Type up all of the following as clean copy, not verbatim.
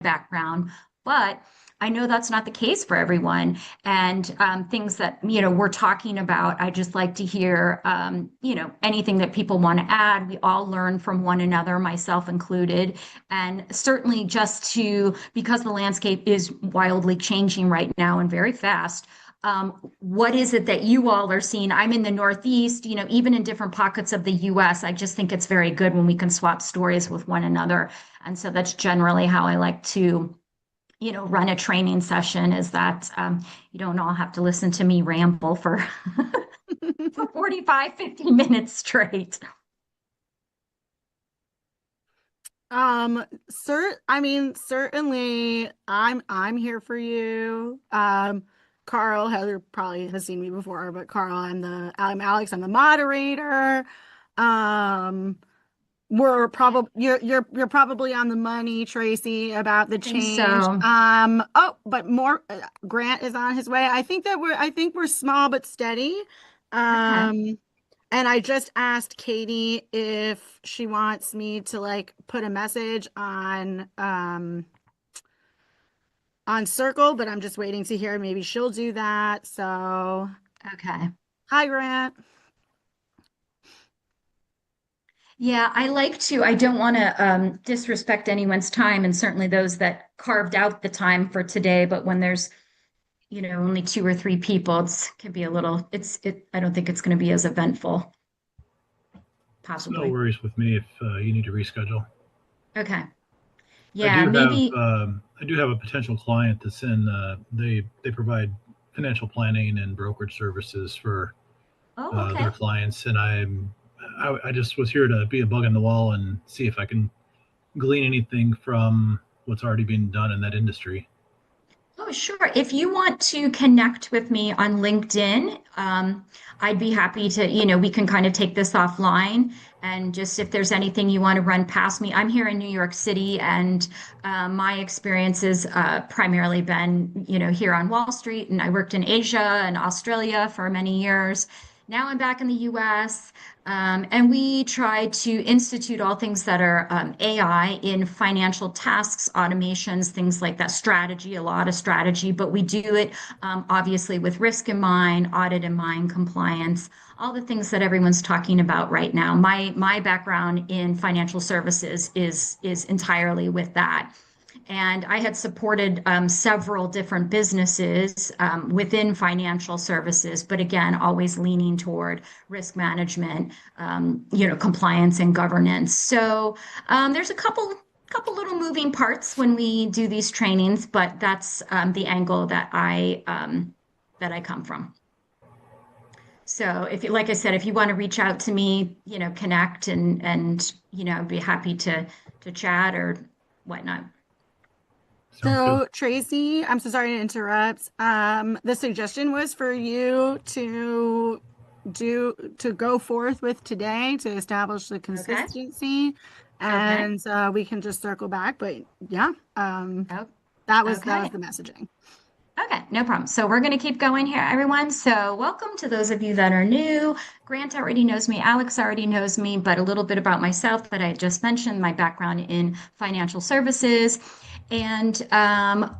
background, but I know that's not the case for everyone. And things that, we're talking about, I just like to hear, anything that people want to add. We all learn from one another, myself included. And certainly because the landscape is wildly changing right now and very fast. What is it that you all are seeing? I'm in the Northeast, even in different pockets of the US. I just think it's very good when we can swap stories with one another. And so that's generally how I like to run a training session, is that you don't all have to listen to me ramble for for 45, 50 minutes straight. Certainly I'm here for you. Carl, Heather probably has seen me before, but Carl, I'm Alex, I'm the moderator. Um, we're probably you're probably on the money, Tracy, about the I think change. so. But more Grant is on his way. I think we're small but steady. Okay. Um, and I just asked Katie if she wants me to like put a message on Circle, but I'm just waiting to hear. Maybe she'll do that. So, Okay. hi, Grant. Yeah, I don't want to disrespect anyone's time, and certainly those that carved out the time for today. But when there's, only two or three people, can be a little, I don't think it's going to be as eventful, It's no possibly. worries with me if you need to reschedule. Okay. Yeah, maybe. I do have a potential client that's in. They provide financial planning and brokerage services for Oh, okay. their clients, and I just was here to be a bug on the wall and see if I can glean anything from what's already being done in that industry. Oh, sure. If you want to connect with me on LinkedIn, I'd be happy to, we can kind of take this offline, and just if there's anything you want to run past me. I'm here in New York City, and my experience has primarily been, here on Wall Street, and I worked in Asia and Australia for many years. Now I'm back in the US. And we try to institute all things that are AI in financial tasks, automations, things like that, strategy, a lot of strategy, but we do it obviously with risk in mind, audit in mind, compliance, all the things that everyone's talking about right now. My background in financial services is entirely with that. And I had supported several different businesses within financial services, but again, always leaning toward risk management, compliance and governance. So there's a couple little moving parts when we do these trainings, but that's the angle that I come from. So if you, like I said, if you want to reach out to me, connect and I'd be happy to chat or whatnot. Sounds good. So, Tracy, I'm so sorry to interrupt. The suggestion was for you to go forth with today to establish the Okay. consistency, Okay. and we can just circle back. But yeah, Oh, that was okay. the messaging. Okay, no problem. So we're going to keep going here, everyone. So welcome to those of you that are new. Grant already knows me, Alex already knows me, but a little bit about myself that I just mentioned, my background in financial services. And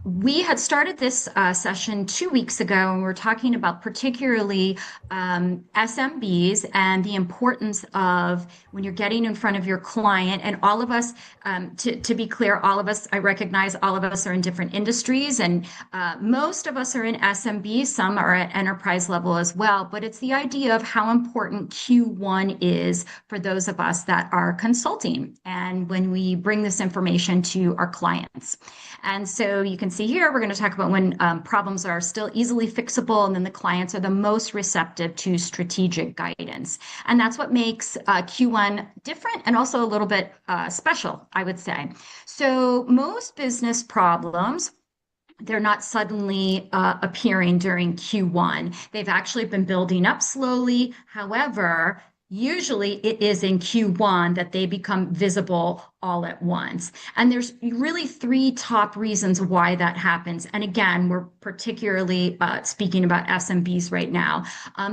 we had started this session 2 weeks ago, and we're talking about particularly SMBs and the importance of when you're getting in front of your client. And all of us, to be clear, all of us, I recognize all of us are in different industries, and most of us are in SMB, some are at enterprise level as well, but it's the idea of how important Q1 is for those of us that are consulting and when we bring this information to our clients. And so you can see here, we're going to talk about when problems are still easily fixable, and then the clients are the most receptive to strategic guidance. And that's what makes Q1 different and also a little bit special, I would say. So most business problems, they're not suddenly appearing during Q1. They've actually been building up slowly. However, Usually it is in Q1 that they become visible all at once. And there's really three top reasons why that happens. And again, we're particularly speaking about SMBs right now.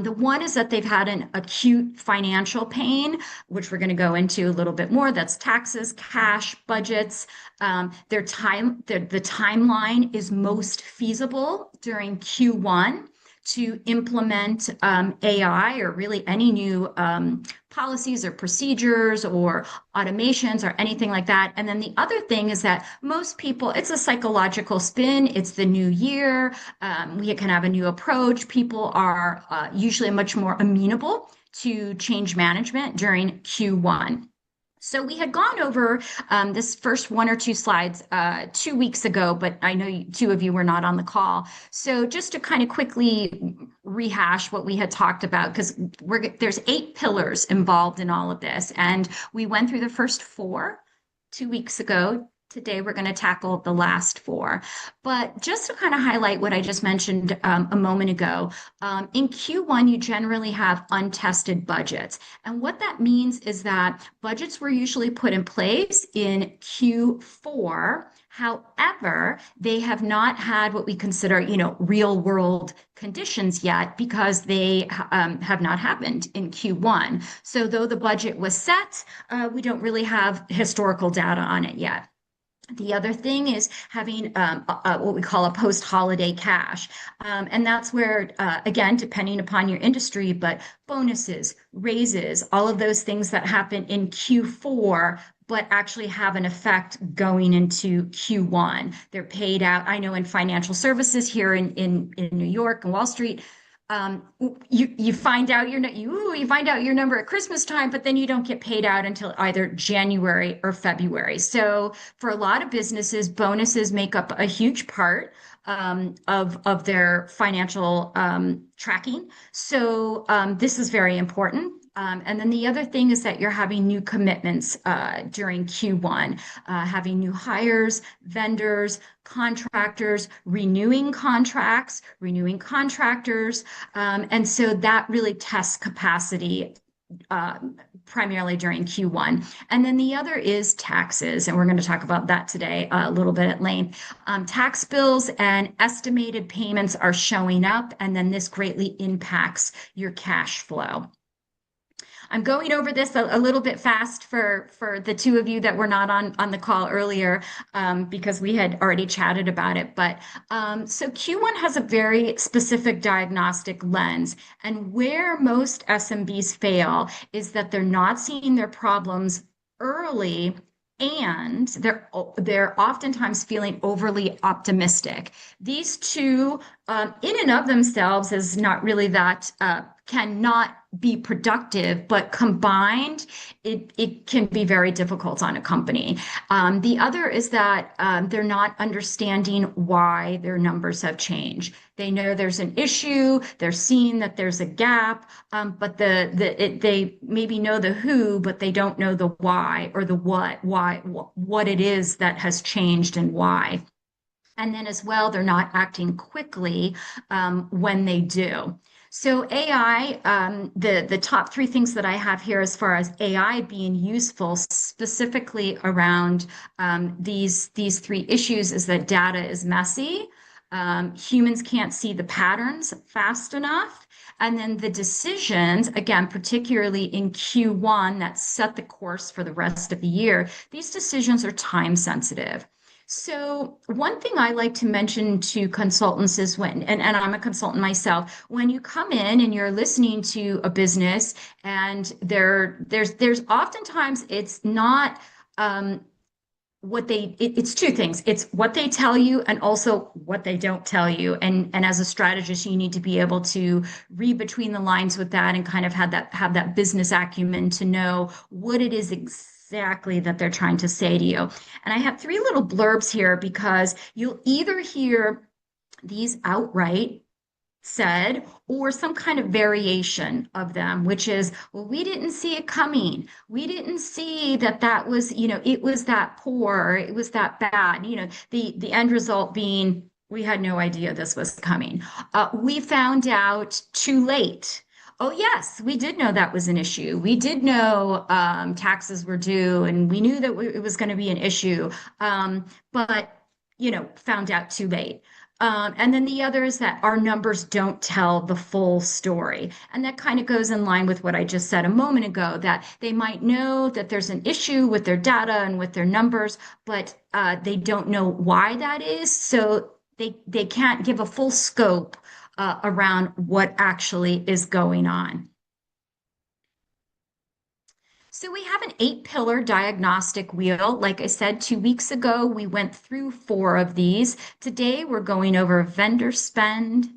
The one is that they've had an acute financial pain, which we're going to go into a little bit more. That's taxes, cash, budgets. The timeline is most feasible during Q1 to implement AI or really any new policies or procedures or automations or anything like that. And then the other thing is that most people, it's a psychological spin. It's the new year. We can have a new approach. People are usually much more amenable to change management during Q1. So we had gone over this first one or two slides 2 weeks ago, but I know two of you were not on the call. So just to kind of quickly rehash what we had talked about, because there's 8 pillars involved in all of this, and we went through the first 4 2 weeks ago. Today we're going to tackle the last 4. But just to kind of highlight what I just mentioned a moment ago, in Q1, you generally have untested budgets. And what that means is that budgets were usually put in place in Q4. However, they have not had what we consider, real world conditions yet because they have not happened in Q1. So though the budget was set, we don't really have historical data on it yet. The other thing is having what we call a post-holiday cash. And that's where, again, depending upon your industry, but bonuses, raises, all of those things that happen in Q4, but actually have an effect going into Q1. They're paid out. I know in financial services here in New York and Wall Street, you find out you find out your number at Christmas time, but then you don't get paid out until either January or February. So for a lot of businesses, bonuses make up a huge part of their financial tracking. So this is very important. And then the other thing is that you're having new commitments during Q1, having new hires, vendors, contractors, renewing contracts, renewing contractors. And so that really tests capacity primarily during Q1. And then the other is taxes. And we're going to talk about that today a little bit at length. Tax bills and estimated payments are showing up, and then this greatly impacts your cash flow. I'm going over this a little bit fast for the two of you that were not on the call earlier because we had already chatted about it. But so Q1 has a very specific diagnostic lens. And where most SMBs fail is that they're not seeing their problems early and they're oftentimes feeling overly optimistic. These two, in and of themselves, is not really that cannot be productive, but combined, it can be very difficult on a company. The other is that they're not understanding why their numbers have changed. They know there's an issue, they're seeing that there's a gap, but they maybe know the who, but they don't know the why or the what it is that has changed and why. And then as well, they're not acting quickly when they do. So AI, the top 3 things that I have here as far as AI being useful specifically around these 3 issues is that data is messy. Humans can't see the patterns fast enough. And then the decisions, again, particularly in Q1 that set the course for the rest of the year, these decisions are time sensitive. So one thing I like to mention to consultants is and I'm a consultant myself, when you come in and you're listening to a business and there's oftentimes it's not it's 2 things. It's what they tell you and also what they don't tell you. And as a strategist, you need to be able to read between the lines with that and kind of have that business acumen to know what it is exactly that they're trying to say to you. And I have 3 little blurbs here because you'll either hear these outright said or some kind of variation of them, which is, well, we didn't see it coming. We didn't see that was, it was that poor, it was that bad, the end result being we had no idea this was coming. We found out too late. Oh, yes, we did know that was an issue. We did know taxes were due, and we knew that it was going to be an issue, but found out too late. And then the other is that our numbers don't tell the full story. And that kind of goes in line with what I just said a moment ago, that they might know that there's an issue with their data and with their numbers, but they don't know why that is. So they can't give a full scope around what actually is going on. So we have an 8-pillar diagnostic wheel. Like I said, 2 weeks ago, we went through 4 of these. Today, we're going over vendor spend,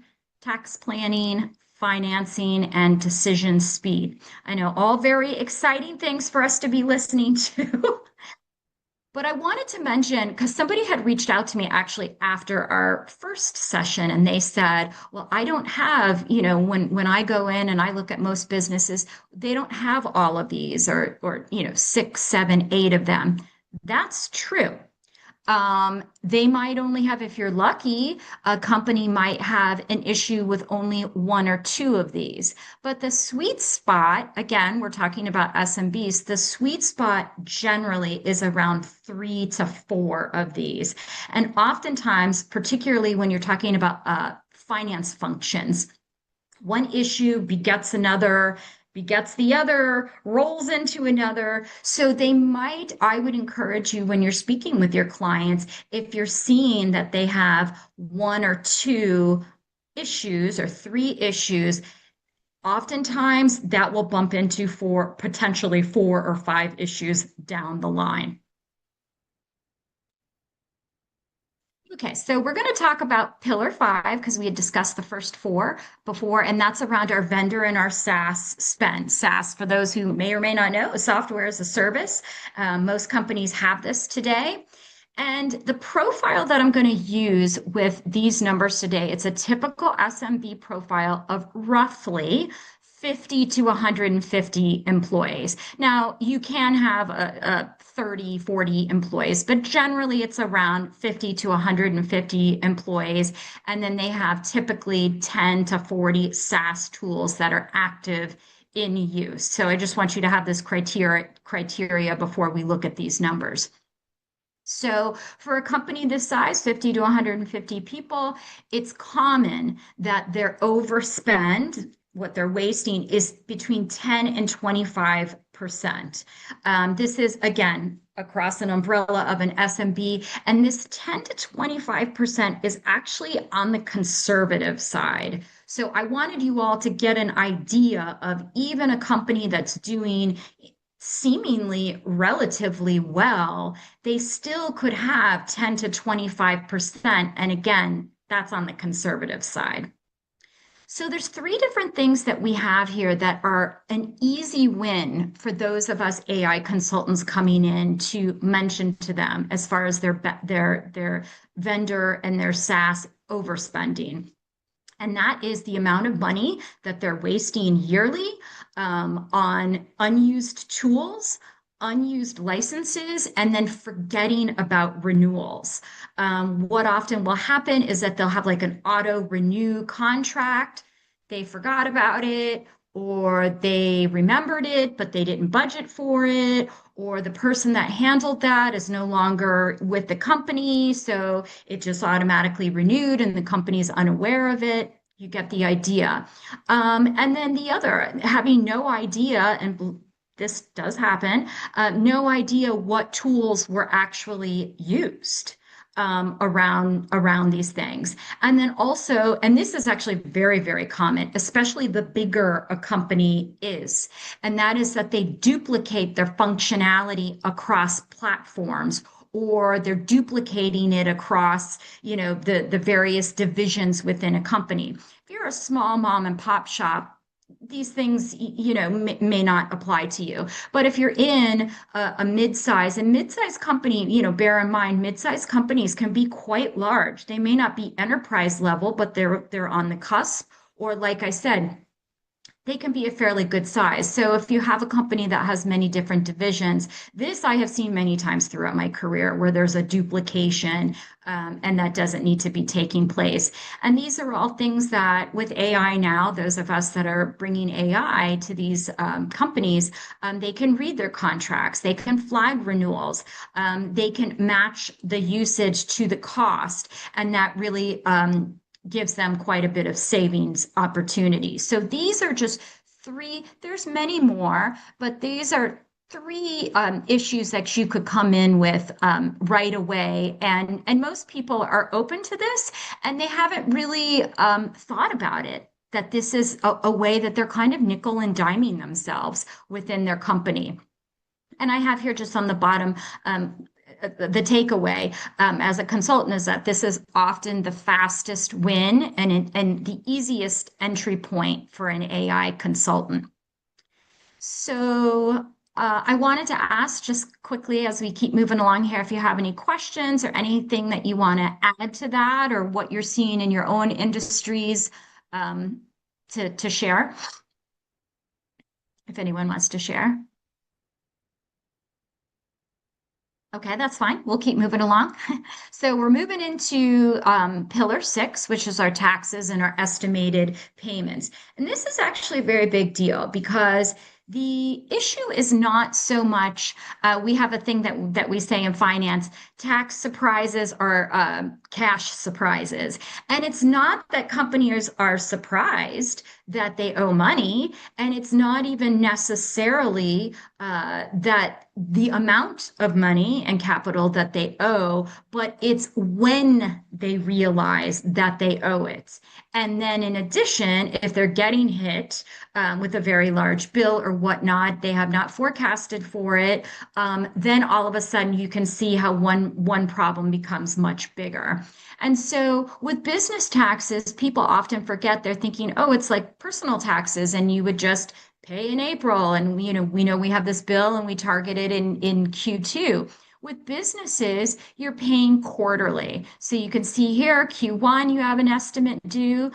tax planning, financing, and decision speed. I know, all very exciting things for us to be listening to. But I wanted to mention, because somebody had reached out to me actually after our first session, and they said, well, I don't have, when I go in and I look at most businesses, they don't have all of these or 6, 7, 8 of them. That's true. They might only have, if you're lucky, a company might have an issue with only 1 or 2 of these. But the sweet spot, again, we're talking about SMBs, the sweet spot generally is around 3 to 4 of these. And oftentimes, particularly when you're talking about finance functions, one issue begets another, begets the other, rolls into another. So I would encourage you when you're speaking with your clients, if you're seeing that they have 1 or 2 issues or 3 issues, oftentimes that will bump into potentially 4 or 5 issues down the line. Okay, so we're going to talk about pillar 5 because we had discussed the first 4 before, and that's around our vendor and our SaaS spend. SaaS, for those who may or may not know, is software as a service. Most companies have this today. And the profile that I'm going to use with these numbers today, it's a typical SMB profile of roughly 50 to 150 employees. Now, you can have a 30, 40 employees, but generally it's around 50 to 150 employees. And then they have typically 10 to 40 SaaS tools that are active in use. So I just want you to have this criteria before we look at these numbers. So for a company this size, 50 to 150 people, it's common that their overspend, what they're wasting, is between 10 and 25%. This is, again, across an umbrella of an SMB, and this 10 to 25% is actually on the conservative side. So I wanted you all to get an idea of even a company that's doing seemingly relatively well, they still could have 10 to 25%. And again, that's on the conservative side. So there's 3 different things that we have here that are an easy win for those of us AI consultants coming in to mention to them as far as their vendor and their SaaS overspending. And that is the amount of money that they're wasting yearly on unused tools, unused licenses, and then forgetting about renewals. What often will happen is that they'll have like an auto renew contract. They forgot about it, or they remembered it, but they didn't budget for it, or the person that handled that is no longer with the company, so it just automatically renewed and the company's unaware of it. You get the idea. And then the other, having no idea, and this does happen, no idea what tools were actually used around these things. And then also, and this is actually very, very common, especially the bigger a company is, and that is that they duplicate their functionality across platforms, or they're duplicating it across, the various divisions within a company. If you're a small mom and pop shop, these things, may not apply to you. But if you're in a mid-size company, bear in mind, mid-size companies can be quite large. They may not be enterprise level, but they're on the cusp. Or like I said, they can be a fairly good size. So if you have a company that has many different divisions, this I have seen many times throughout my career where there's a duplication, and that doesn't need to be taking place. And these are all things that with AI now, those of us that are bringing AI to these companies, they can read their contracts, they can flag renewals, they can match the usage to the cost, and that really gives them quite a bit of savings opportunities. So these are just three, there's many more, but these are three issues that you could come in with right away. And most people are open to this and they haven't really thought about it. That this is a way that they're kind of nickel and diming themselves within their company. And I have here just on the bottom, the takeaway as a consultant is that this is often the fastest win and the easiest entry point for an AI consultant. So I wanted to ask just quickly as we keep moving along here, if you have any questions or anything that you want to add to that or what you're seeing in your own industries to share, if anyone wants to share. Okay, that's fine. We'll keep moving along. So we're moving into Pillar 6, which is our taxes and our estimated payments. And this is actually a very big deal because the issue is not so much, we have a thing that we say in finance, tax surprises or cash surprises. And it's not that companies are surprised that they owe money, and it's not even necessarily that the amount of money and capital that they owe, but it's when they realize that they owe it. And then in addition, if they're getting hit with a very large bill or whatnot, they have not forecasted for it, then all of a sudden you can see how one problem becomes much bigger. And so with business taxes, people often forget they're thinking, oh, it's like personal taxes, and you would just pay in April, and we know we have this bill and we target it in Q2. With businesses, you're paying quarterly. So you can see here, Q1, you have an estimate due.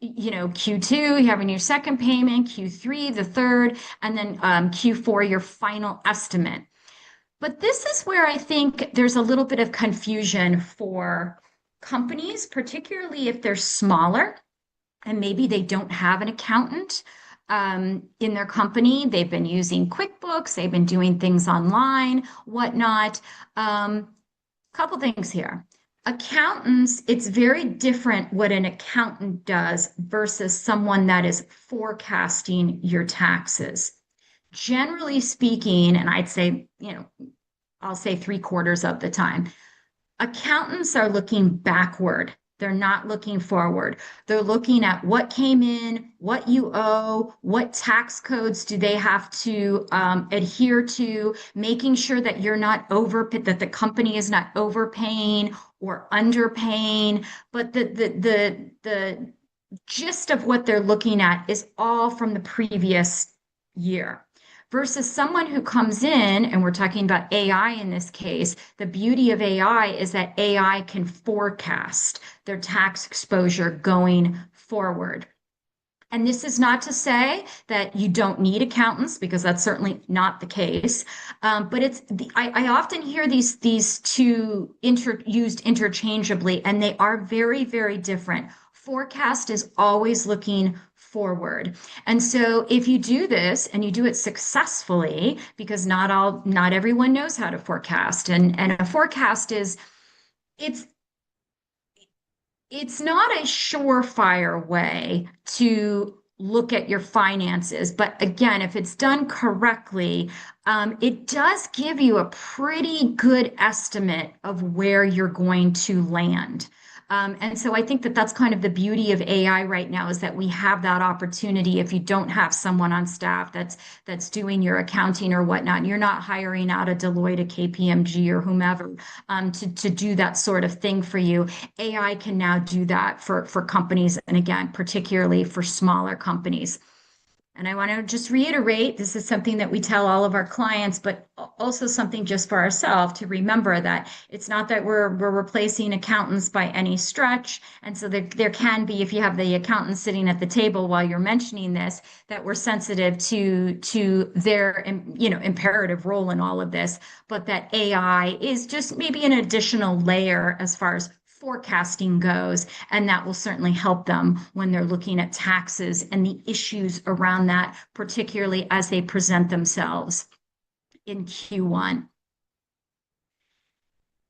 Q2, you have your second payment, Q3, the third, and then Q4, your final estimate. But this is where I think there's a little bit of confusion for companies, particularly if they're smaller and maybe they don't have an accountant in their company. They've been using QuickBooks, they've been doing things online, whatnot. Couple things here. Accountants, it's very different what an accountant does versus someone that is forecasting your taxes. Generally speaking, and I'd say, I'll say 3/4 of the time, accountants are looking backward. They're not looking forward. They're looking at what came in, what you owe, what tax codes do they have to adhere to, making sure that you're not that the company is not overpaying or underpaying. But the gist of what they're looking at is all from the previous year versus someone who comes in, and we're talking about AI in this case. The beauty of AI is that AI can forecast their tax exposure going forward. And this is not to say that you don't need accountants, because that's certainly not the case. But I often hear these two used interchangeably, and they are very, very different. Forecast is always looking forward. And so if you do this and you do it successfully, because not everyone knows how to forecast, and a forecast it's not a surefire way to look at your finances. But again, if it's done correctly, it does give you a pretty good estimate of where you're going to land. And so I think that that's kind of the beauty of AI right now, is that we have that opportunity. If you don't have someone on staff that's doing your accounting or whatnot, and you're not hiring out a Deloitte, a KPMG, or whomever to do that sort of thing for you, AI can now do that for companies, and again, particularly for smaller companies. And I want to just reiterate, this is something that we tell all of our clients, but also something just for ourselves to remember that it's not that we're replacing accountants by any stretch. And so there can be, if you have the accountant sitting at the table while you're mentioning this, that we're sensitive to their imperative role in all of this, but that AI is just maybe an additional layer as far as forecasting goes, and that will certainly help them when they're looking at taxes and the issues around that, particularly as they present themselves in Q1.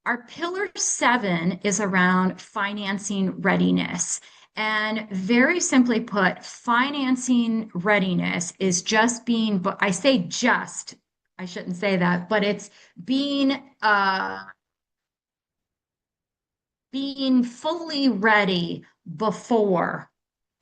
Our pillar 7 is around financing readiness. And very simply put, financing readiness is just being, but I say just, I shouldn't say that, but it's being fully ready before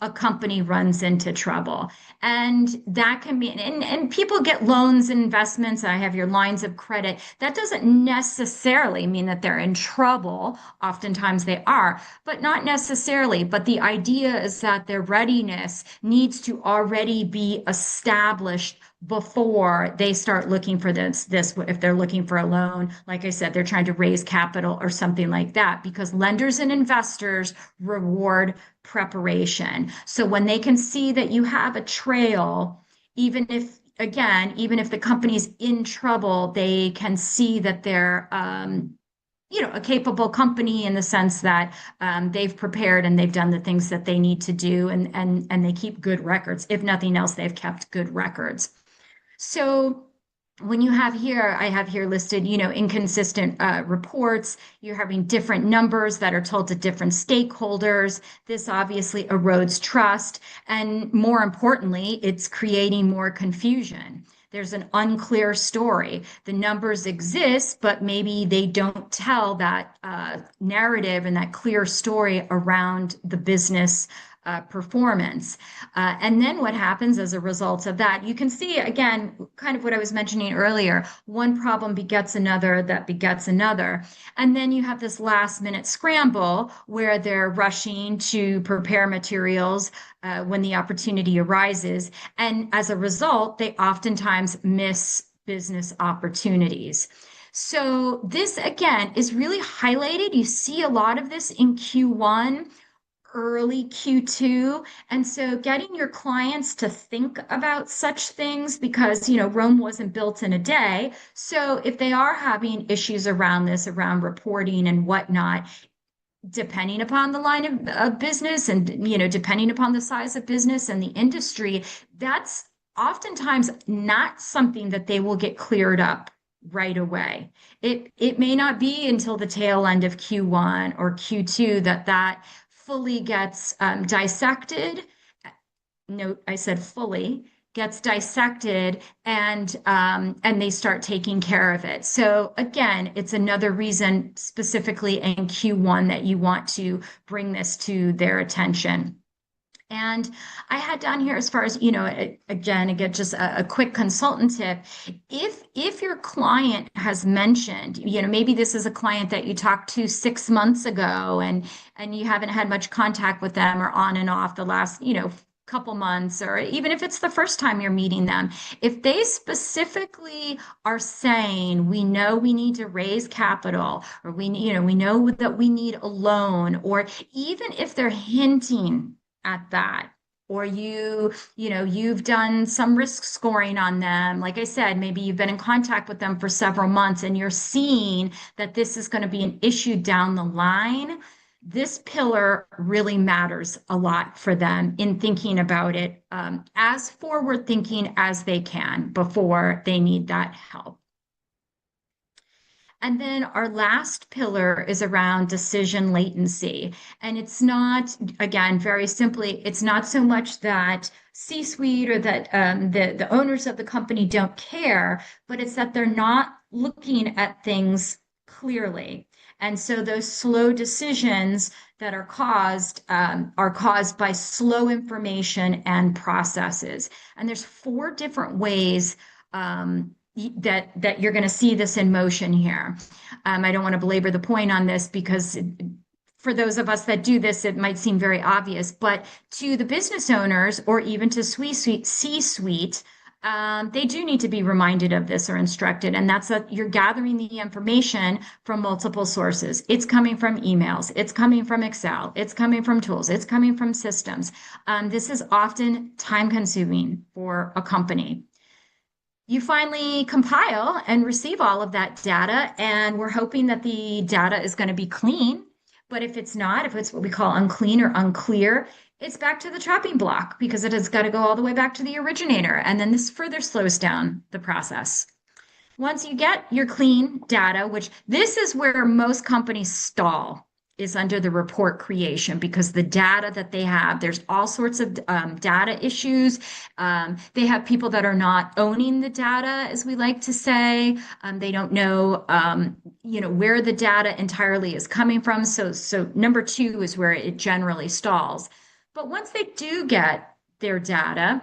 a company runs into trouble. And that can be, and people get loans and investments. I have your lines of credit. That doesn't necessarily mean that they're in trouble. Oftentimes they are, but not necessarily. But the idea is that their readiness needs to already be established before they start looking for this if they're looking for a loan, like I said, they're trying to raise capital or something like that, because lenders and investors reward preparation. So when they can see that you have a trail, even if, again, even if the company's in trouble, they can see that they're, a capable company in the sense that they've prepared and they've done the things that they need to do, and they keep good records. If nothing else, they've kept good records. So when you have here, I have here listed, inconsistent reports. You're having different numbers that are told to different stakeholders. This obviously erodes trust. And more importantly, it's creating more confusion. There's an unclear story. The numbers exist, but maybe they don't tell that narrative and that clear story around the business performance. And then what happens as a result of that, you can see again, kind of what I was mentioning earlier, one problem begets another that begets another. And then you have this last minute scramble where they're rushing to prepare materials when the opportunity arises. And as a result, they oftentimes miss business opportunities. So this again is really highlighted. You see a lot of this in Q1, early Q2. And so getting your clients to think about such things, because, Rome wasn't built in a day. So if they are having issues around this, around reporting and whatnot, depending upon the line of business and, depending upon the size of business and the industry, that's oftentimes not something that they will get cleared up right away. It may not be until the tail end of Q1 or Q2 that fully gets dissected. Note, I said fully gets dissected, and they start taking care of it. So again, it's another reason specifically in Q1 that you want to bring this to their attention. And I had down here as far as, again, just a quick consultant tip. If your client has mentioned, maybe this is a client that you talked to 6 months ago and you haven't had much contact with them or on and off the last, couple months, or even if it's the first time you're meeting them, if they specifically are saying, we know we need to raise capital, or we know that we need a loan, or even if they're hinting at that, or you've done some risk scoring on them, like I said, maybe you've been in contact with them for several months and you're seeing that this is going to be an issue down the line, this pillar really matters a lot for them in thinking about it, as forward thinking as they can before they need that help. And then our last pillar is around decision latency. And it's not, again, very simply, it's not so much that C-suite or that the owners of the company don't care, but it's that they're not looking at things clearly. And so those slow decisions that are caused by slow information and processes. And there's 4 different ways that you're going to see this in motion here. I don't want to belabor the point on this because for those of us that do this, it might seem very obvious, but to the business owners or even to C-suite, they do need to be reminded of this or instructed. And that's that you're gathering the information from multiple sources. It's coming from emails, it's coming from Excel, it's coming from tools, it's coming from systems. This is often time consuming for a company. You finally compile and receive all of that data, and we're hoping that the data is going to be clean. But if it's not, if it's what we call unclean or unclear, it's back to the chopping block because it has got to go all the way back to the originator. And then this further slows down the process. Once you get your clean data, which this is where most companies stall, is under the report creation because the data that they have, there's all sorts of data issues. They have people that are not owning the data, as we like to say. They don't know, where the data entirely is coming from. So number two is where it generally stalls. But once they do get their data,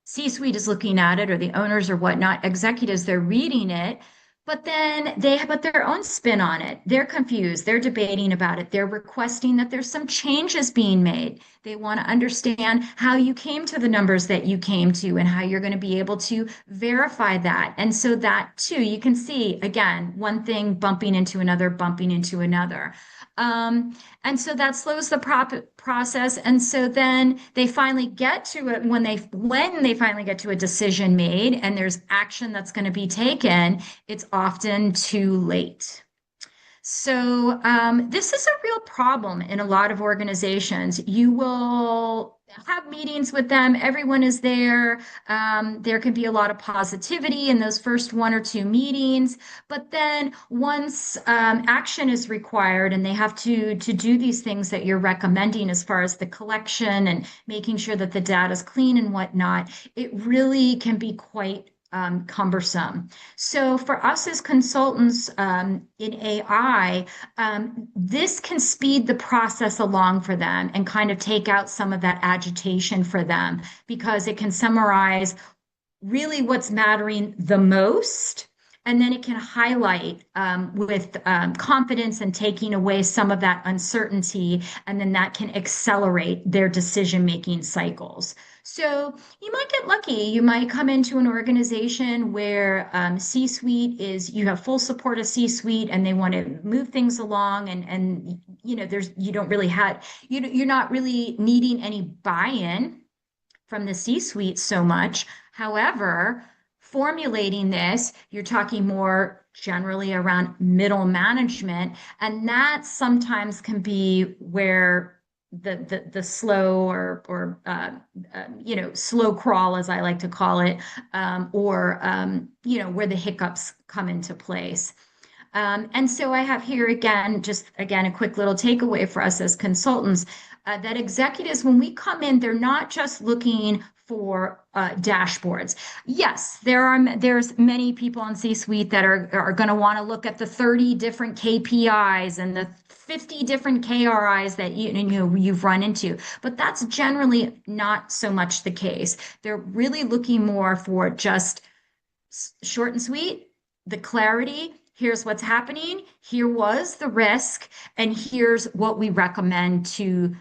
C-suite is looking at it, or the owners or whatnot, executives, they're reading it, but then they put their own spin on it. They're confused. They're debating about it. They're requesting that there's some changes being made. They want to understand how you came to the numbers that you came to and how you're going to be able to verify that. And so that too, you can see, again, one thing bumping into another, bumping into another. And so that slows the process. And so then they finally get to it when they finally get to a decision made and there's action that's going to be taken, it's often too late. So this is a real problem in a lot of organizations. You will have meetings with them. Everyone is there. There can be a lot of positivity in those first one or two meetings. But then once action is required and they have to do these things that you're recommending as far as the collection and making sure that the data is clean and whatnot, it really can be quite cumbersome. So for us as consultants in AI, this can speed the process along for them and kind of take out some of that agitation for them because it can summarize really what's mattering the most. And then it can highlight with confidence and taking away some of that uncertainty. And then that can accelerate their decision-making cycles. So you might get lucky. You might come into an organization where C-suite is, you have full support of C-suite and they want to move things along and you don't really have, you're not really needing any buy-in from the C-suite so much. However, formulating this, you're talking more generally around middle management, and that sometimes can be where the slow or slow crawl, as I like to call it, where the hiccups come into place. And so I have here again, a quick little takeaway for us as consultants, that executives, when we come in, they're not just looking for dashboards. Yes, there's many people in C-suite that are going to want to look at the 30 different KPIs and the 50 different KRIs that you've run into, but that's generally not so much the case. They're really looking more for just short and sweet, the clarity. Here's what's happening. Here was the risk, and here's what we recommend to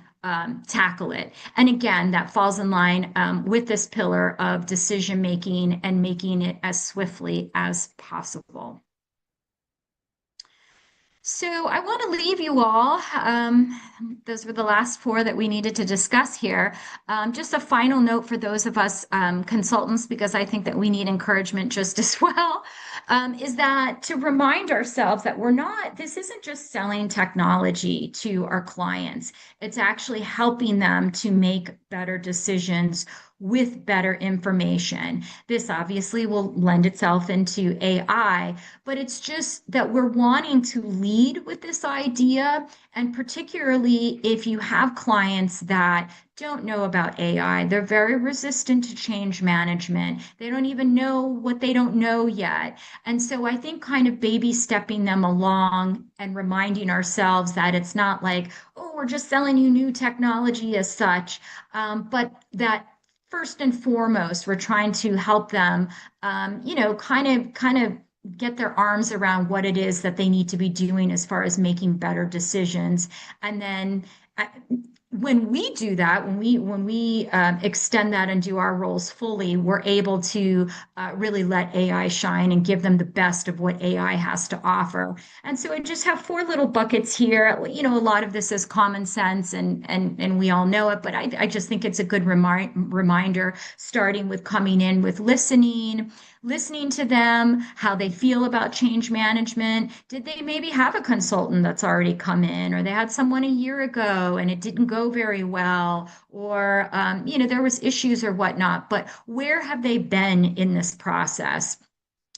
tackle it. And again, that falls in line with this pillar of decision making and making it as swiftly as possible. So I want to leave you all. Those were the last four that we needed to discuss here. Just a final note for those of us consultants, because I think that we need encouragement just as well, is that to remind ourselves that this isn't just selling technology to our clients. It's actually helping them to make better decisions with better information. This obviously will lend itself into AI, but it's just that we're wanting to lead with this idea. And particularly if you have clients that don't know about AI, they're very resistant to change management. They don't even know what they don't know yet. And so I think kind of baby stepping them along and reminding ourselves that it's not like, oh, we're just selling you new technology as such, but that first and foremost, we're trying to help them, kind of get their arms around what it is that they need to be doing as far as making better decisions. And then uh, when we do that, when we extend that and do our roles fully, we're able to really let AI shine and give them the best of what AI has to offer. And so I just have four little buckets here. You know, a lot of this is common sense, and we all know it, but I just think it's a good reminder, starting with coming in with listening to them, how they feel about change management. Did they maybe have a consultant that's already come in, or they had someone a year ago and it didn't go very well, or you know, there was issues or whatnot, but where have they been in this process?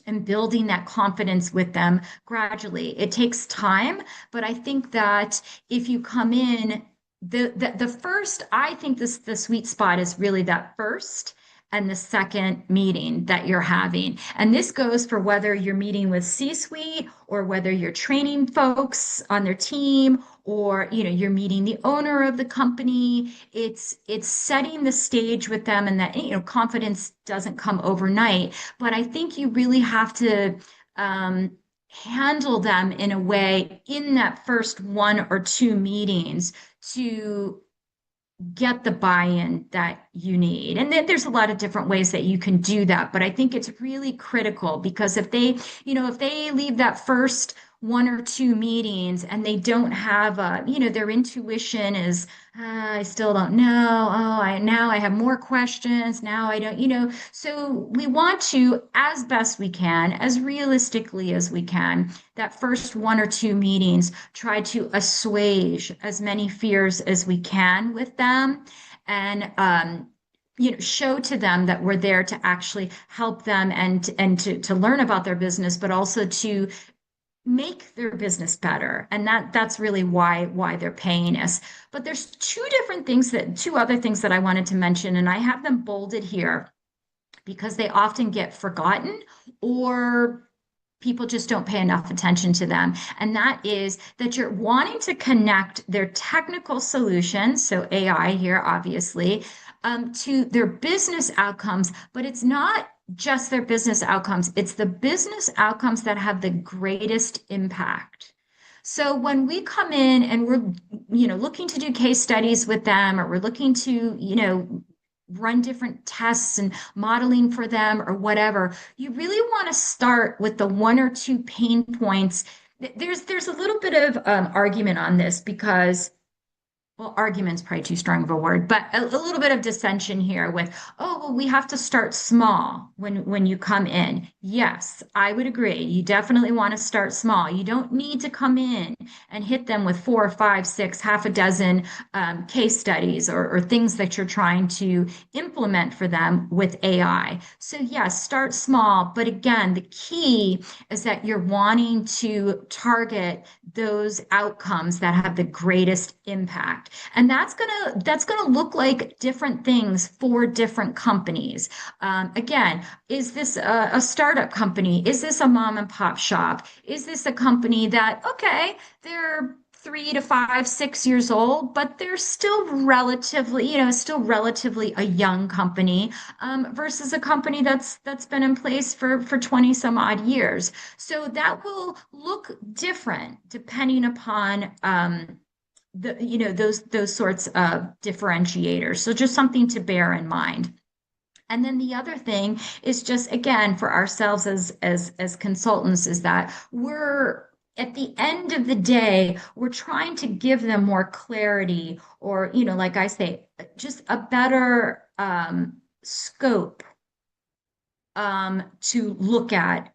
And building that confidence with them gradually. It takes time, but I think that if you come in, the first, I think the sweet spot is really that first and the second meeting that you're having. And this goes for whether you're meeting with C-suite or whether you're training folks on their team, or you know, you're meeting the owner of the company. It's setting the stage with them, and that, you know, confidence doesn't come overnight, but I think you really have to um, handle them in a way in that first one or two meetings to get the buy-in that you need. And then there's a lot of different ways that you can do that, but I think it's really critical, because if they, you know, if they leave that first one or two meetings and they don't have a, you know, their intuition is, I still don't know. Oh, now I have more questions. Now I don't, you know, so we want to, as best we can, as realistically as we can, that first one or two meetings, try to assuage as many fears as we can with them, and you know, show to them that we're there to actually help them, and to learn about their business, but also to make their business better. And that's really why they're paying us. But there's two other things that I wanted to mention, and I have them bolded here because they often get forgotten, or people just don't pay enough attention to them. And that is that you're wanting to connect their technical solutions, so AI here, obviously, to their business outcomes, but it's not just their business outcomes, it's the business outcomes that have the greatest impact. So when we come in and we're, you know, looking to do case studies with them, or we're looking to, you know, run different tests and modeling for them or whatever, you really want to start with the one or two pain points. There's a little bit of argument on this, because, well, argument's probably too strong of a word, but a little bit of dissension here with, oh, well, we have to start small when you come in. Yes, I would agree. You definitely want to start small. You don't need to come in and hit them with four, five, six, half a dozen case studies, or things that you're trying to implement for them with AI. So yes, start small. But again, the key is that you're wanting to target those outcomes that have the greatest impact. And that's gonna look like different things for different companies. Again, is this a startup company? Is this a mom and pop shop? Is this a company that, okay, they're 3 to 5, 6 years old, but they're still relatively, you know, still relatively a young company, versus a company that's been in place for 20 some odd years. So that will look different depending upon the, you know, those sorts of differentiators. So just something to bear in mind. And then the other thing is, just again, for ourselves as consultants, is that we're, at the end of the day, we're trying to give them more clarity, or, you know, like I say, just a better scope to look at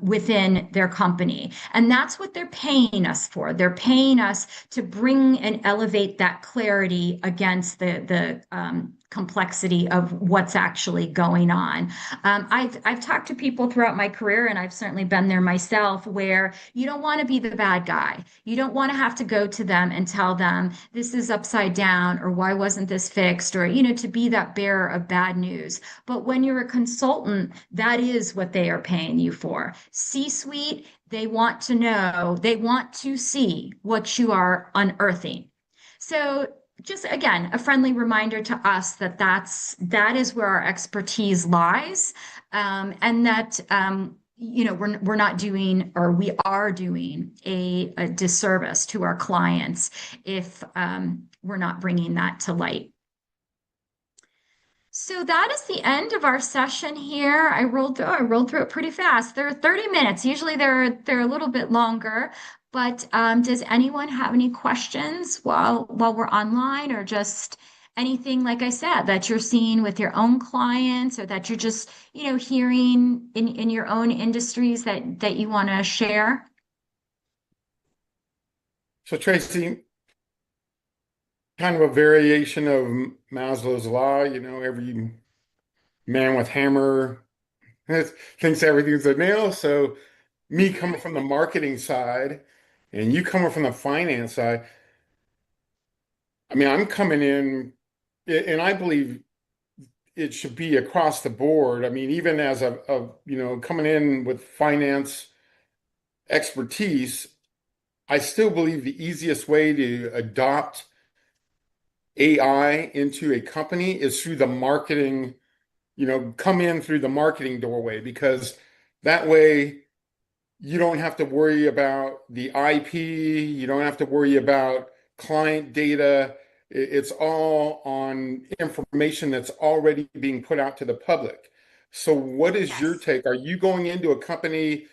within their company. And that's what they're paying us for. They're paying us to bring and elevate that clarity against the complexity of what's actually going on. I've talked to people throughout my career, and I've certainly been there myself, where you don't want to be the bad guy. You don't want to have to go to them and tell them this is upside down, or why wasn't this fixed, or, you know, to be that bearer of bad news. But when you're a consultant, that is what they are paying you for. C-suite, they want to know, they want to see what you are unearthing. So just again, a friendly reminder to us that is where our expertise lies, and that we're not doing, or we are doing a disservice to our clients if we're not bringing that to light. So that is the end of our session here. I rolled through it pretty fast. They're 30 minutes. Usually they're a little bit longer, but does anyone have any questions while we're online, or just anything, like I said, that you're seeing with your own clients, or that you're just, hearing in your own industries that you want to share? So Tracy, kind of a variation of Maslow's law, every man with hammer thinks everything's a nail. So me coming from the marketing side and you coming from the finance side, I mean, I'm coming in and I believe it should be across the board. I mean, even as coming in with finance expertise, I still believe the easiest way to adopt AI into a company is through the marketing, come in through the marketing doorway, because that way you don't have to worry about the IP, you don't have to worry about client data. It's all on information that's already being put out to the public. So what is your Yes. take? Are you going into a company?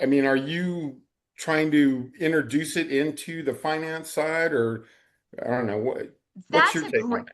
I mean, are you trying to introduce it into the finance side, or I don't know, what's That's your a take great on it?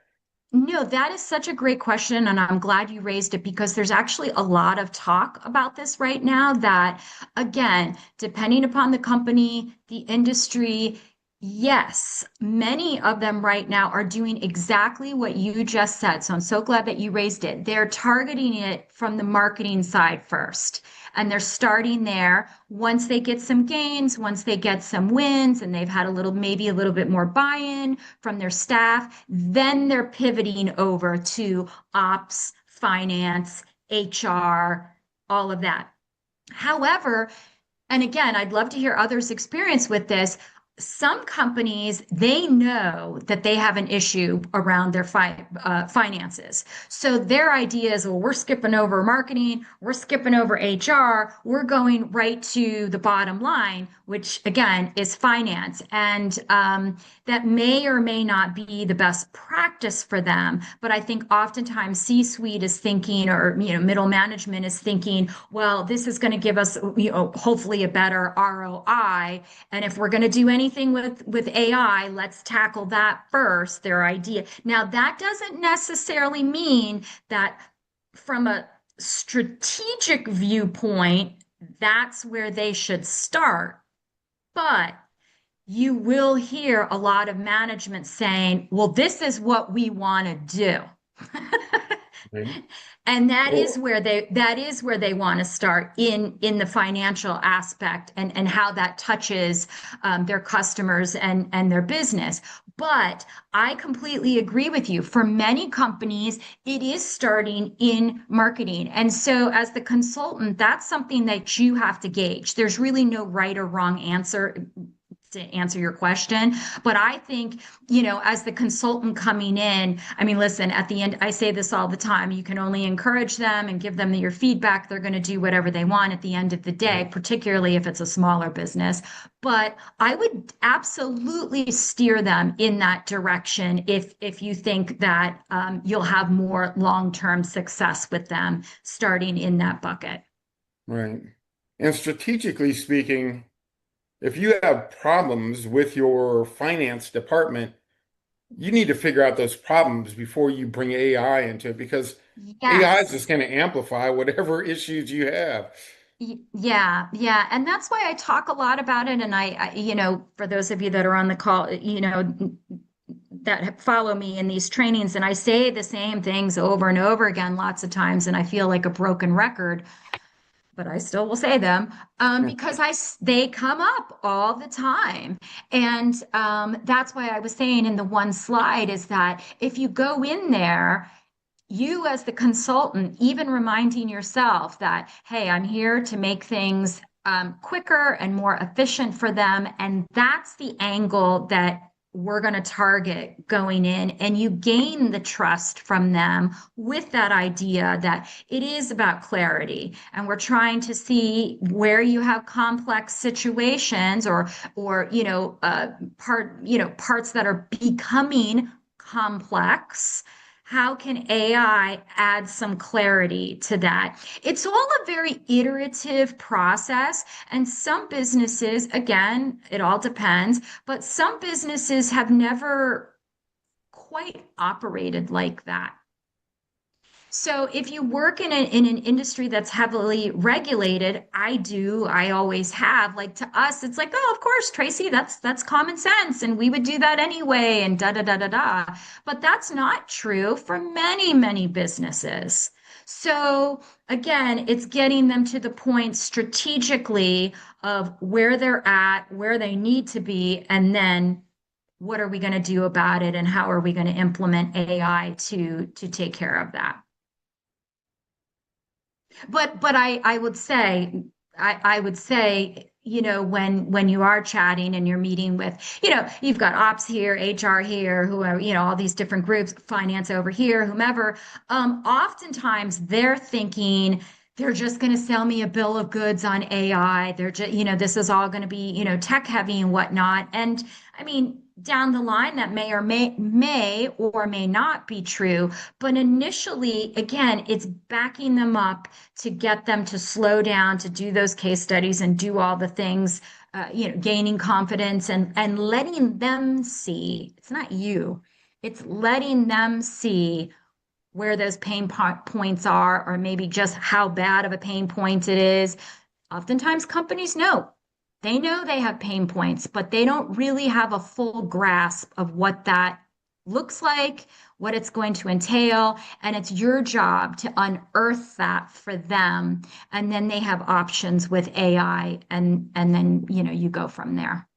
No, that is such a great question, and I'm glad you raised it, because there's actually a lot of talk about this right now that, again, depending upon the company, the industry, yes, many of them right now are doing exactly what you just said. So I'm so glad that you raised it. They're targeting it from the marketing side first, and they're starting there. Once they get some gains, once they get some wins, and they've had maybe a little bit more buy-in from their staff, then they're pivoting over to ops, finance, HR, all of that. However, and again, I'd love to hear others' experience with this. Some companies, they know that they have an issue around their finances. So their idea is, well, we're skipping over marketing, we're skipping over HR, we're going right to the bottom line, which again is finance. And that may or may not be the best practice for them. But I think oftentimes C-suite is thinking, or middle management is thinking, well, this is going to give us, hopefully a better ROI. And if we're going to do anything with AI, let's tackle that first, their idea. Now, that doesn't necessarily mean that from a strategic viewpoint, that's where they should start. But you will hear a lot of management saying, well, this is what we want to do. Right? And Well, that is where they want to start in the financial aspect, and how that touches their customers and their business. But I completely agree with you. For many companies, it is starting in marketing. And so as the consultant, that's something that you have to gauge. There's really no right or wrong answer to answer your question. But I think, as the consultant coming in, I mean, listen, at the end, I say this all the time, you can only encourage them and give them your feedback. They're going to do whatever they want at the end of the day, right, particularly if it's a smaller business. But I would absolutely steer them in that direction if you think that you'll have more long-term success with them starting in that bucket. right. And strategically speaking, if you have problems with your finance department, you need to figure out those problems before you bring AI into it, because AI is just Yes. going to amplify whatever issues you have. Yeah, yeah. And that's why I talk a lot about it. And for those of you that are on the call, that follow me in these trainings, and I say the same things over and over again lots of times, and I feel like a broken record, but I still will say them, because they come up all the time. And that's why I was saying in the one slide is that if you go in there, you as the consultant, even reminding yourself that, hey, I'm here to make things quicker and more efficient for them. And that's the angle that we're going to target going in, and you gain the trust from them with that idea that it is about clarity, and we're trying to see where you have complex situations or parts that are becoming complex. How can AI add some clarity to that? It's all a very iterative process, and some businesses, again, it all depends, but some businesses have never quite operated like that. So if you work in an industry that's heavily regulated, I always have, like to us, it's like, oh, of course, Tracy, that's common sense, and we would do that anyway, and da da da da da. But that's not true for many, many businesses. So again, it's getting them to the point strategically of where they're at, where they need to be, and then what are we going to do about it, and how are we going to implement AI to take care of that? But I would say I would say, when you are chatting and you're meeting with, you've got ops here, HR here, who are, all these different groups, finance over here, whomever, oftentimes they're thinking they're just going to sell me a bill of goods on AI. They're just, this is all going to be, tech heavy and whatnot. And I mean, down the line, that may or may not be true. But initially, again, it's backing them up to get them to slow down, to do those case studies and do all the things, gaining confidence and letting them see. It's not you. It's letting them see where those points are, or maybe just how bad of a pain point it is. Oftentimes, companies know. They know they have pain points, but they don't really have a full grasp of what that looks like, what it's going to entail. And it's your job to unearth that for them. And then they have options with AI, and then, you go from there.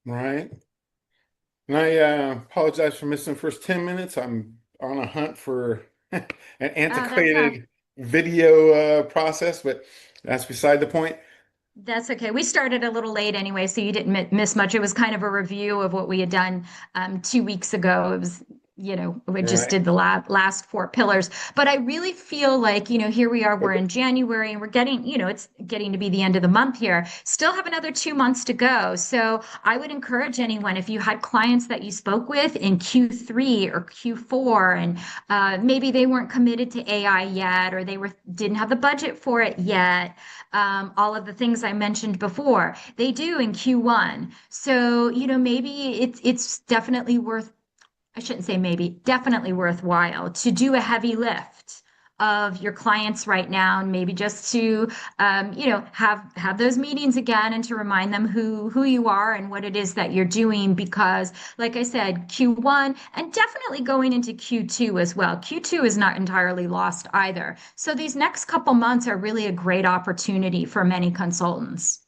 Right. And I apologize for missing the first 10 minutes. I'm on a hunt for an Oh, that's antiquated video process, but that's beside the point. That's okay. We started a little late anyway, so you didn't miss much. It was kind of a review of what we had done 2 weeks ago. It was, we just Right. did the last four pillars. But I really feel like, here we are, we're in January, and we're getting, it's getting to be the end of the month here. Still have another 2 months to go. So I would encourage anyone, if you had clients that you spoke with in Q3 or Q4, and maybe they weren't committed to AI yet, or didn't have the budget for it yet, all of the things I mentioned before, they do in Q1. So, maybe it's definitely I shouldn't say maybe, definitely worthwhile to do a heavy lift of your clients right now, and maybe just to have those meetings again, and to remind them who you are and what it is that you're doing. Because like I said, Q1 and definitely going into Q2 as well. Q2 is not entirely lost either. So these next couple months are really a great opportunity for many consultants.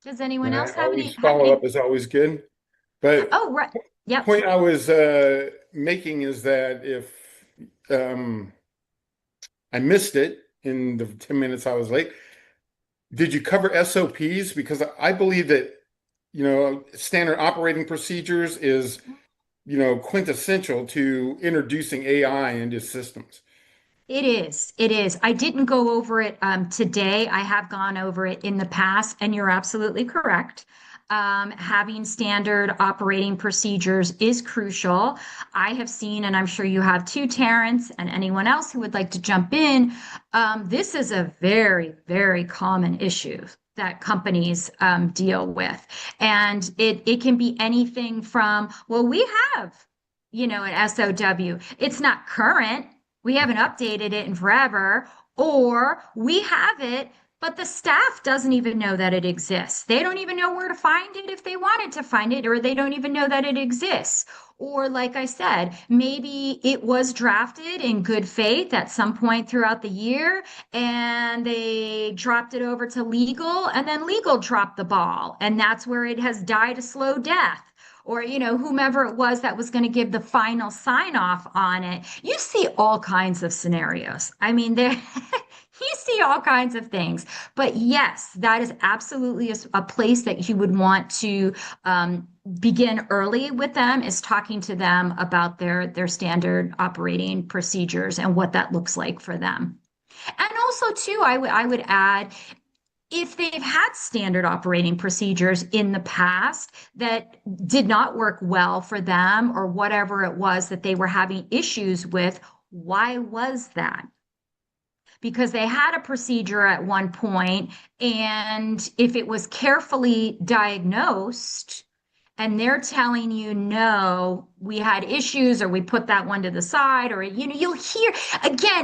Does anyone And I else have always have follow any? up is always good. But Oh, right. Yep. point I was making is that if um, I missed it in the 10 minutes I was late, did you cover SOPs? Because I believe that, standard operating procedures is, quintessential to introducing AI into systems. It is. It is. I didn't go over it today. I have gone over it in the past, and you're absolutely correct. Having standard operating procedures is crucial. I have seen, and I'm sure you have too, Terrence, and anyone else who would like to jump in. This is a very, very common issue that companies deal with. And it can be anything from, well, we have, an SOW. It's not current. We haven't updated it in forever, or we have it, but the staff doesn't even know that it exists. They don't even know where to find it if they wanted to find it, or they don't even know that it exists. Or, like I said, maybe it was drafted in good faith at some point throughout the year, and they dropped it over to legal, and then legal dropped the ball, and that's where it has died a slow death. Or, whomever it was that was going to give the final sign off on it. You see all kinds of scenarios. I mean, there You see all kinds of things. But yes, that is absolutely a place that you would want to begin early with them, is talking to them about their standard operating procedures and what that looks like for them. And also, too, I would add, if they've had standard operating procedures in the past that did not work well for them, or whatever it was that they were having issues with, why was that? Because they had a procedure at one point, and if it was carefully diagnosed, and they're telling you, no, we had issues, or we put that one to the side, or, you get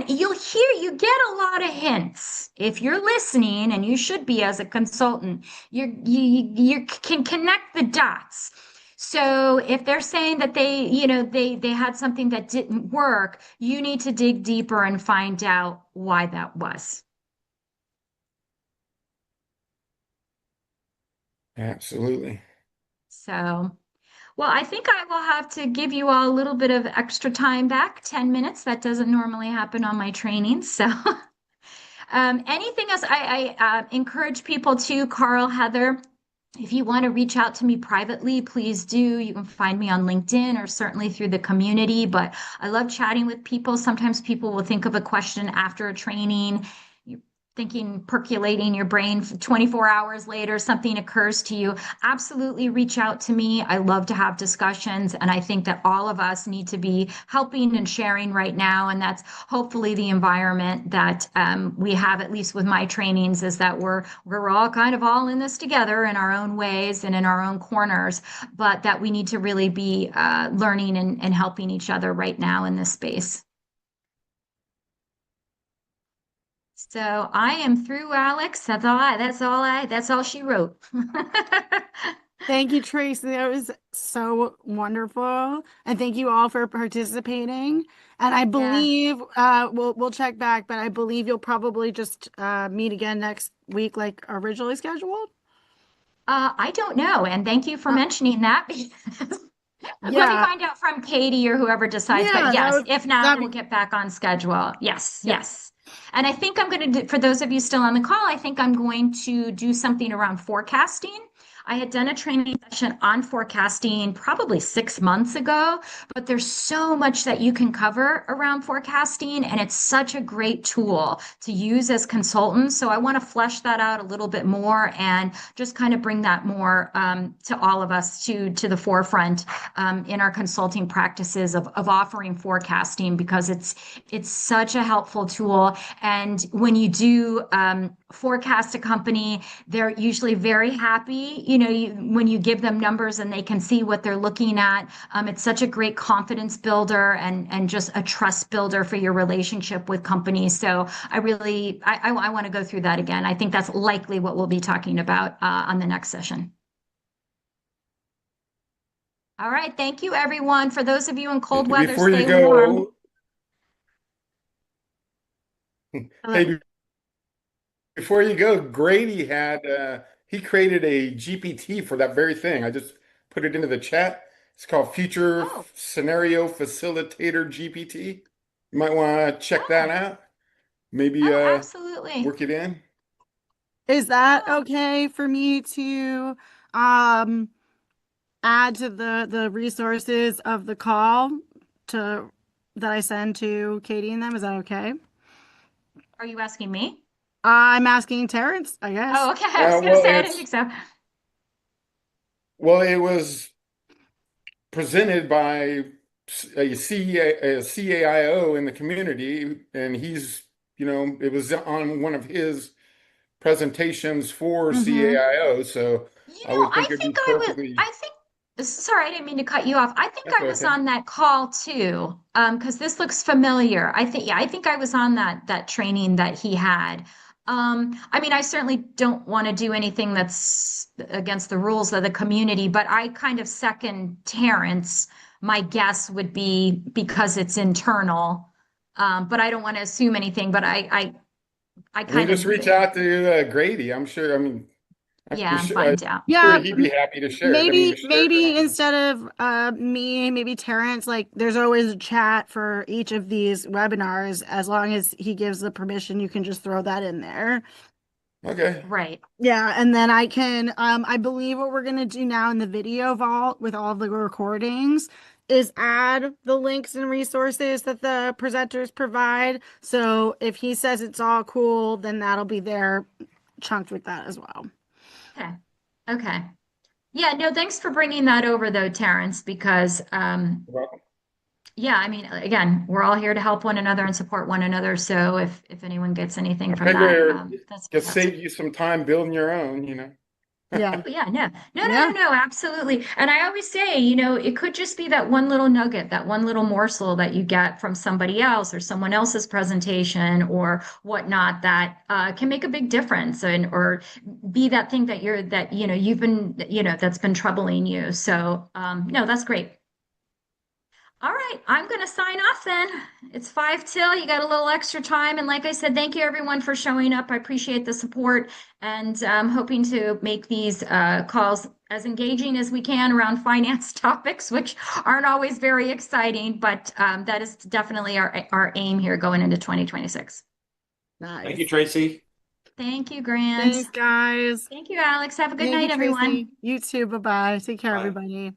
a lot of hints. If you're listening, and you should be as a consultant, you can connect the dots. So if they're saying that they had something that didn't work, you need to dig deeper and find out why that was. Absolutely. So, well, I think I will have to give you all a little bit of extra time back, 10 minutes. That doesn't normally happen on my training. So, anything else? I encourage people to, Carl, Heather, if you want to reach out to me privately, please do. You can find me on LinkedIn, or certainly through the community. But I love chatting with people. Sometimes people will think of a question after a training. You're thinking, percolating your brain, 24 hours later, something occurs to you. Absolutely reach out to me. I love to have discussions. And I think that all of us need to be helping and sharing right now. And that's hopefully the environment that we have, at least with my trainings, is that we're all kind of all in this together in our own ways and in our own corners, but that we need to really be learning and helping each other right now in this space. So I am through, Alex. That's all she wrote. Thank you, Tracy. That was so wonderful. And thank you all for participating. And I Yeah. believe we'll check back, but I believe you'll probably just meet again next week like originally scheduled. I don't know. And thank you for Uh, mentioning that, because let me yeah. find out from Katie or whoever decides. But Yeah, yes, if not, that'd we'll be get back on schedule. Yes, yeah. yes. And I think I'm going to do, for those of you still on the call, I think I'm going to do something around forecasting. I had done a training session on forecasting probably 6 months ago, but there's so much that you can cover around forecasting, and it's such a great tool to use as consultants. So I want to flesh that out a little bit more, and just kind of bring that more to all of us, to the forefront in our consulting practices of offering forecasting, because it's such a helpful tool. And when you do forecast a company, they're usually very happy. When you give them numbers and they can see what they're looking at, it's such a great confidence builder, and just a trust builder for your relationship with companies. So I want to go through that again. I think that's likely what we'll be talking about on the next session. All right. Thank you, everyone. For those of you in cold weather, Before you stay warm. go, Hello. hey, before you go, Grady had he created a GPT for that very thing. I just put it into the chat. It's called Future Oh, Scenario Facilitator GPT. You might want to check that oh, out. Maybe oh, absolutely. work it in. Is that Oh, okay for me to um add to the resources of the call to that I send to Katie and them? Is that okay? are you asking me? I'm asking Terrence, I guess. Oh, okay. I was going to Well, say I didn't think so. it was presented by a CAIO in the community, and it was on one of his presentations for Mm-hmm. CAIO, so I would think it'd be perfectly. Sorry, I didn't mean to cut you off. I think That's I was okay. on that call too, because this looks familiar. Yeah, I think I was on that training that he had. I mean, I certainly don't want to do anything that's against the rules of the community, but I kind of second Terrence. My guess would be, because it's internal, but I don't want to assume anything. But I I mean, kind just reach of. out to Grady. I'm sure. I mean, Yeah, I'm I'm sure, bummed out. Yeah, sure he'd be happy to share it. I mean, we maybe shared it on. instead of me, maybe Terrence, like there's always a chat for each of these webinars. As long as he gives the permission, you can just throw that in there. Okay. Right. Yeah, and then I can I believe what we're gonna do now in the video vault with all the recordings is add the links and resources that the presenters provide. So if he says it's all cool, then that'll be there chunked with that as well. Okay. Okay. Yeah, no, thanks for bringing that over though, Terrence, because You're welcome. yeah, I mean, again, we're all here to help one another and support one another. So if anyone gets anything I from that, figure that's just fantastic. save you some time building your own, you know. Yeah. Oh, yeah, no, no, no, no, Yeah. no, absolutely. And I always say, it could just be that one little nugget, that one little morsel that you get from somebody else or someone else's presentation or whatnot that can make a big difference and or be that thing you've been, that's been troubling you. So, no, that's great. All right, I'm going to sign off then. It's 5 till. You got a little extra time. And like I said, thank you everyone for showing up. I appreciate the support and I'm hoping to make these calls as engaging as we can around finance topics, which aren't always very exciting, but that is definitely our aim here going into 2026. Thank you, Nice. Tracy. Thank you, Grant. Thanks, guys. Thank you, Alex. Have a good Thank you, night, everyone. Tracy. You too. Bye-bye. Take care, Bye. everybody.